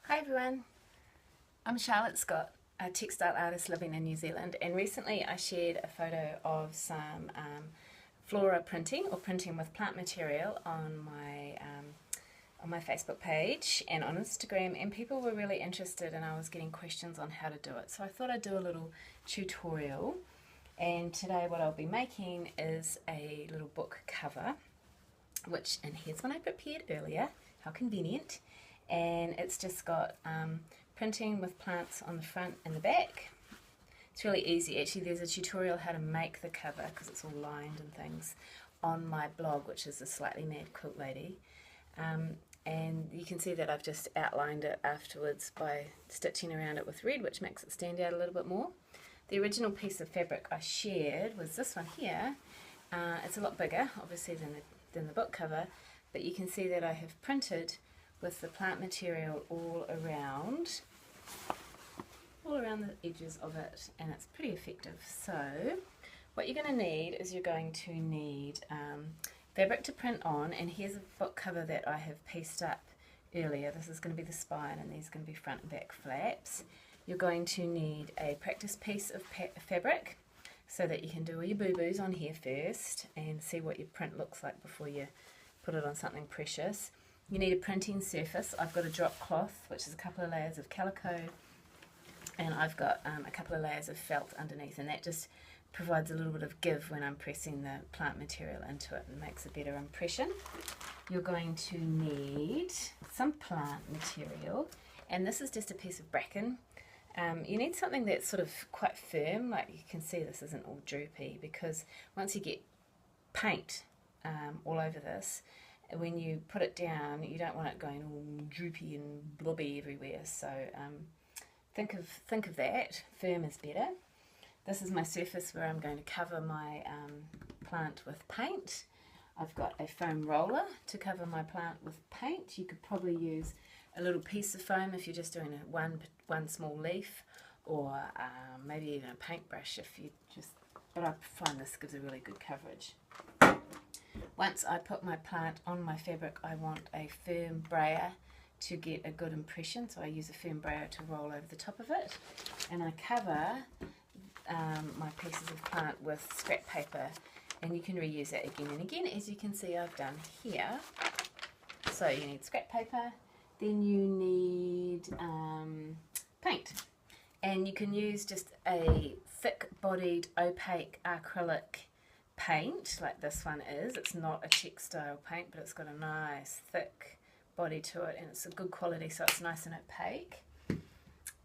Hi everyone, I'm Charlotte Scott, a textile artist living in New Zealand, and recently I shared a photo of some flora printing or printing with plant material on my Facebook page and on Instagram, and people were really interested and I was getting questions on how to do it. So I thought I'd do a little tutorial, and today what I'll be making is a little book cover, and here's one I prepared earlier, how convenient. And it's just got printing with plants on the front and the back. It's really easy. Actually, there's a tutorial how to make the cover because it's all lined and things on my blog, which is the Slightly Mad Quilt Lady. And you can see that I've just outlined it afterwards by stitching around it with red, which makes it stand out a little bit more. The original piece of fabric I shared was this one here. It's a lot bigger, obviously, than the book cover, but you can see that I have printed with the plant material all around the edges of it, and it's pretty effective. So what you're going to need is fabric to print on, and here's a book cover that I have pieced up earlier. This is going to be the spine and these are going to be front and back flaps. You're going to need a practice piece of fabric so that you can do all your boo-boos on here first and see what your print looks like before you put it on something precious. You need a printing surface. I've got a drop cloth, which is a couple of layers of calico, and I've got a couple of layers of felt underneath, and that just provides a little bit of give when I'm pressing the plant material into it and makes a better impression. You're going to need some plant material, and this is just a piece of bracken. You need something that's sort of quite firm, like you can see this isn't all droopy, because once you get paint all over this, when you put it down, you don't want it going all droopy and blobby everywhere. So think of that. Firm is better. This is my surface where I'm going to cover my plant with paint. I've got a foam roller to cover my plant with paint. You could probably use a little piece of foam if you're just doing one small leaf, or maybe even a paintbrush if you just. But I find this gives a really good coverage. Once I put my plant on my fabric, I want a firm brayer to get a good impression, so I use a firm brayer to roll over the top of it, and I cover my pieces of plant with scrap paper, and you can reuse that again and again, as you can see I've done here. So you need scrap paper, then you need paint, and you can use just a thick-bodied opaque acrylic paint like this one is. It's not a textile paint, but it's got a nice thick body to it, and it's a good quality, so it's nice and opaque.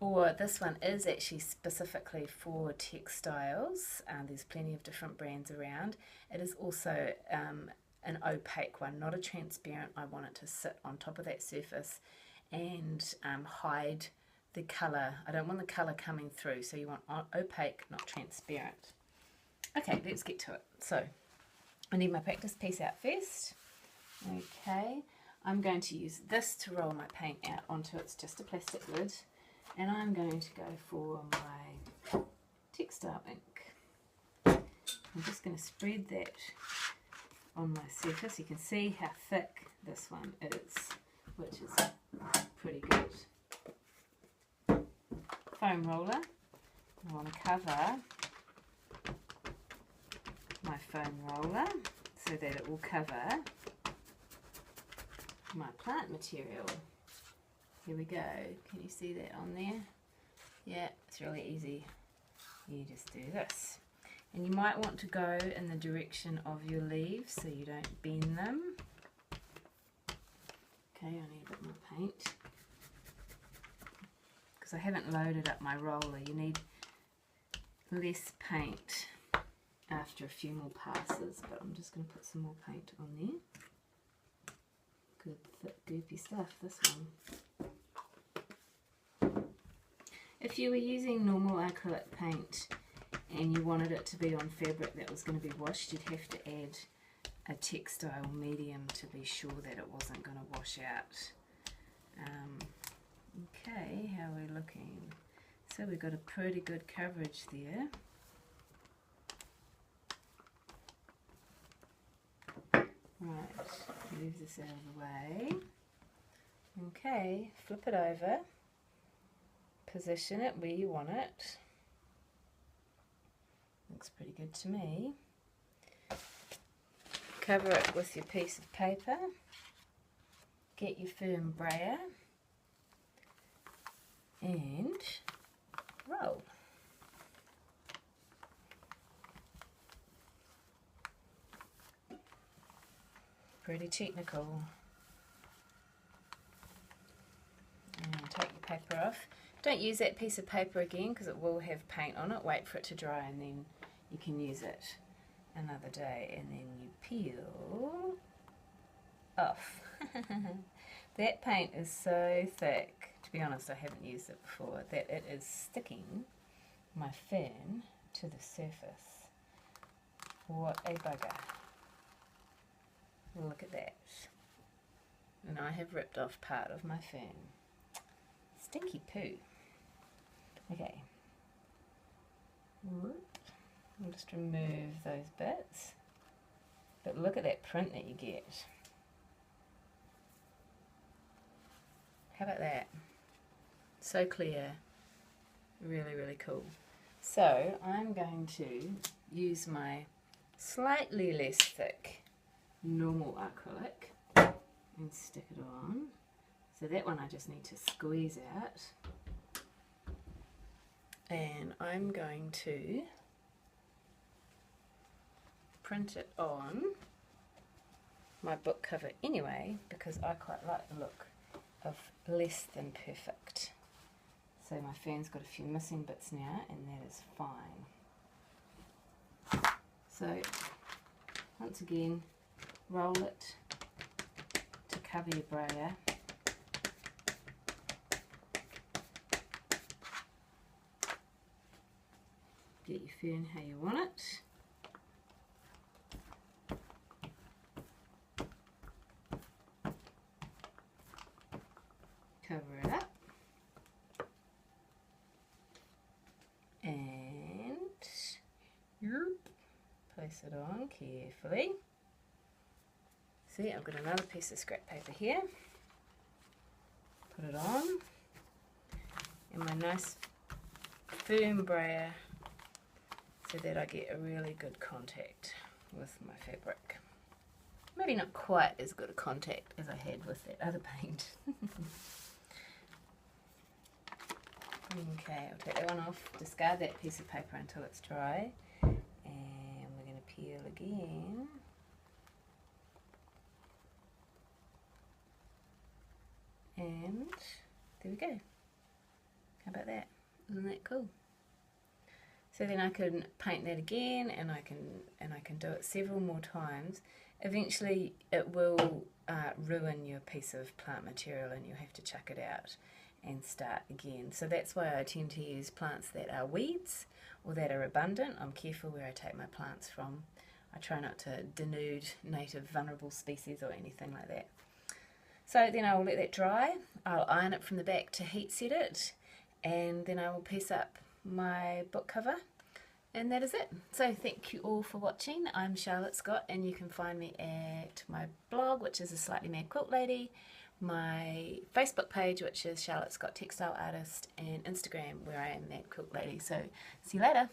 Or this one is actually specifically for textiles. There's plenty of different brands around. It is also an opaque one, not a transparent. I want it to sit on top of that surface and hide the colour. I don't want the colour coming through, so you want opaque, not transparent. Okay, let's get to it. So I need my practice piece out first. Okay, I'm going to use this to roll my paint out onto. It's just a plastic lid, and I'm going to go for my textile ink. I'm just going to spread that on my surface. You can see how thick this one is, which is pretty good. Foam roller. I want to cover my foam roller so that it will cover my plant material. Here we go. Can you see that on there? Yeah, it's really easy. You just do this. And you might want to go in the direction of your leaves so you don't bend them. Okay, I need a bit more paint because I haven't loaded up my roller. You need less paint after a few more passes, but I'm just going to put some more paint on there. Good thick goopy stuff, this one. If you were using normal acrylic paint and you wanted it to be on fabric that was going to be washed, you'd have to add a textile medium to be sure that it wasn't going to wash out. Okay, how are we looking? So we've got a pretty good coverage there. Right, move this out of the way. Okay, flip it over, position it where you want it. Looks pretty good to me. Cover it with your piece of paper. Get your firm brayer and roll. Pretty technical. And take your paper off. Don't use that piece of paper again because it will have paint on it. Wait for it to dry and then you can use it another day. And then you peel off. That paint is so thick, to be honest I haven't used it before, that it is sticking my fern to the surface. What a bugger. Look at that. And I have ripped off part of my fern. Stinky poo. Okay. I'll just remove those bits. But look at that print that you get. How about that? So clear. Really, really cool. So I'm going to use my slightly less thick normal acrylic and stick it on. So that one I just need to squeeze out. And I'm going to print it on my book cover anyway because I quite like the look of less than perfect. So my fern's got a few missing bits now and that is fine. So once again, roll it to cover your brayer. Get your fern how you want it. Cover it up. And place it on carefully. See, I've got another piece of scrap paper here. Put it on. And my nice firm brayer so that I get a really good contact with my fabric. Maybe not quite as good a contact as I had with that other paint. Okay, I'll take that one off, discard that piece of paper until it's dry, and we're going to peel again. And there we go. How about that? Isn't that cool? So then I can paint that again, and I can do it several more times. Eventually, it will ruin your piece of plant material, and you'll have to chuck it out and start again. So that's why I tend to use plants that are weeds or that are abundant. I'm careful where I take my plants from. I try not to denude native vulnerable species or anything like that. So then I will let that dry. I'll iron it from the back to heat set it, and then I will piece up my book cover, and that is it. So thank you all for watching. I'm Charlotte Scott, and you can find me at my blog, which is A Slightly Mad Quilt Lady, my Facebook page, which is Charlotte Scott Textile Artist, and Instagram, where I am Mad Quilt Lady. So see you later.